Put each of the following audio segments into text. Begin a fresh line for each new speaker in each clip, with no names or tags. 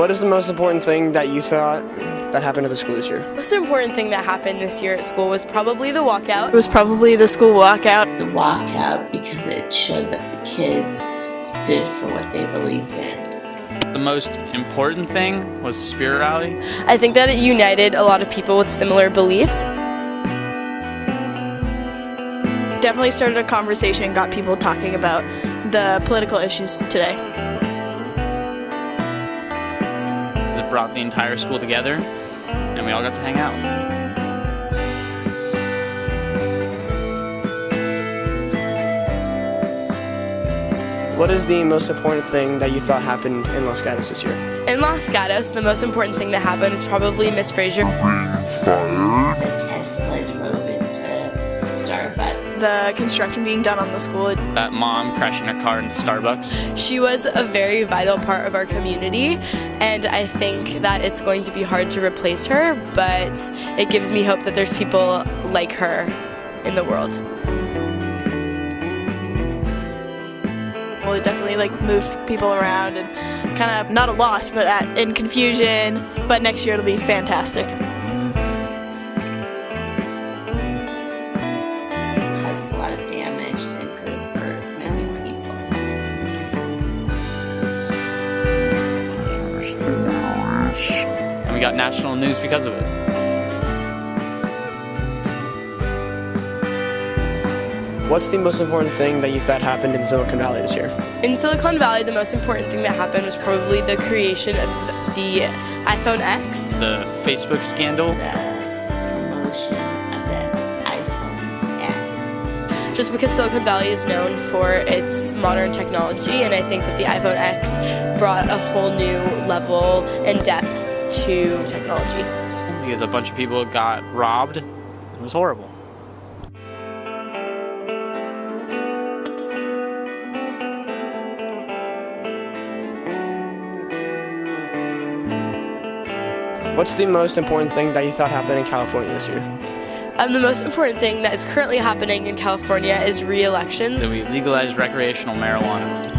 What is the most important thing that you thought that happened at the school this year?
The most important thing that happened this year at school was probably the walkout.
It was probably the school walkout.
The walkout, because it showed that the kids stood for what they believed in.
The most important thing was the spirit rally.
I think that it united a lot of people with similar beliefs.
Definitely started a conversation and got people talking about the political issues today.
It brought the entire school together, and we all got to hang out.
What is the most important thing that you thought happened in Los Gatos this year?
In Los Gatos, the most important thing that happened is probably Miss Frazier.
The Tesla drove into Starbucks.
The construction being done on the school.
That mom crashing her car into Starbucks.
She was a very vital part of our community, and I think that it's going to be hard to replace her, but it gives me hope that there's people like her in the world.
Well, it definitely moved people around and kind of not a loss, but in confusion. But next year it'll be fantastic.
Caused a lot of damage and could have hurt many people.
And we got national news because of it.
What's the most important thing that you thought happened in Silicon Valley this year?
In Silicon Valley, the most important thing that happened was probably the creation of the iPhone X.
The Facebook scandal.
The promotion of the iPhone X.
Just because Silicon Valley is known for its modern technology, and I think that the iPhone X brought a whole new level and depth to technology.
Because a bunch of people got robbed. It was horrible.
What's the most important thing that you thought happened in California this year?
The most important thing that is currently happening in California is re-elections.
So we legalized recreational marijuana.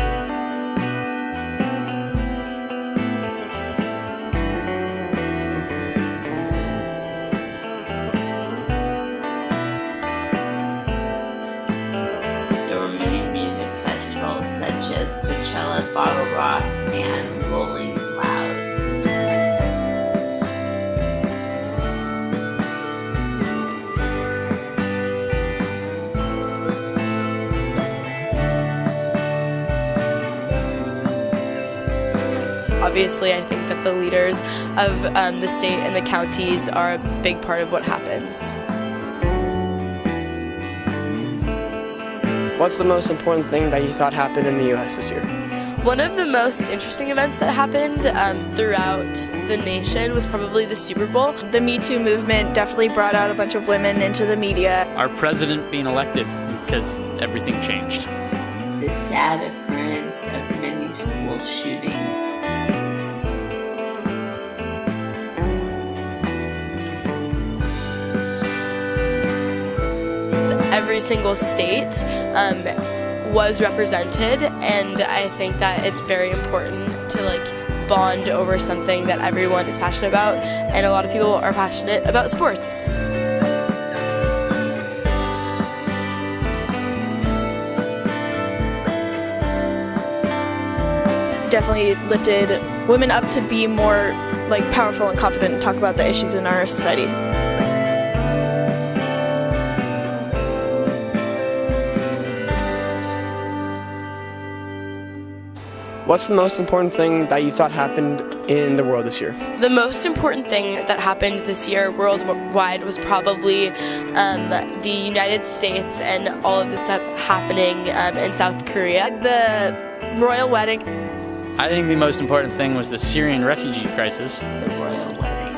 There were many music festivals such as Coachella, Bottle Rock, and Rolling Loud.
Obviously, I think that the leaders of the state and the counties are a big part of what happens.
What's the most important thing that you thought happened in the U.S. this year?
One of the most interesting events that happened throughout the nation was probably the Super Bowl.
The Me Too movement definitely brought out a bunch of women into the media.
Our president being elected because everything changed.
The sad occurrence of many school shootings.
Every single state was represented, and I think that it's very important to bond over something that everyone is passionate about, and a lot of people are passionate about sports.
Definitely lifted women up to be more powerful and confident and talk about the issues in our society.
What's the most important thing that you thought happened in the world this year?
The most important thing that happened this year worldwide was probably the United States and all of the stuff happening in South Korea.
The royal wedding.
I think the most important thing was the Syrian refugee crisis.
The royal wedding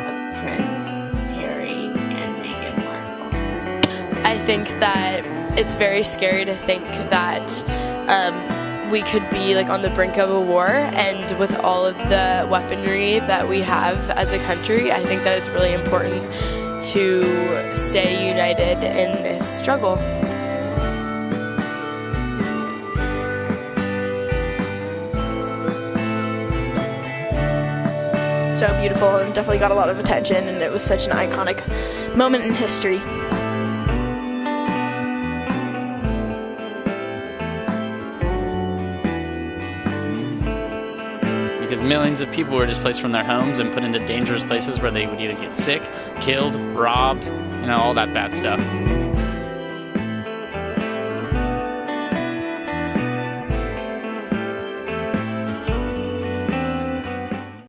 of Prince Harry and Meghan Markle.
I think that it's very scary to think that we could be on the brink of a war, and with all of the weaponry that we have as a country, I think that it's really important to stay united in this struggle.
so beautiful and definitely got a lot of attention, and it was such an iconic moment in history.
Because millions of people were displaced from their homes and put into dangerous places where they would either get sick, killed, robbed, all that bad stuff.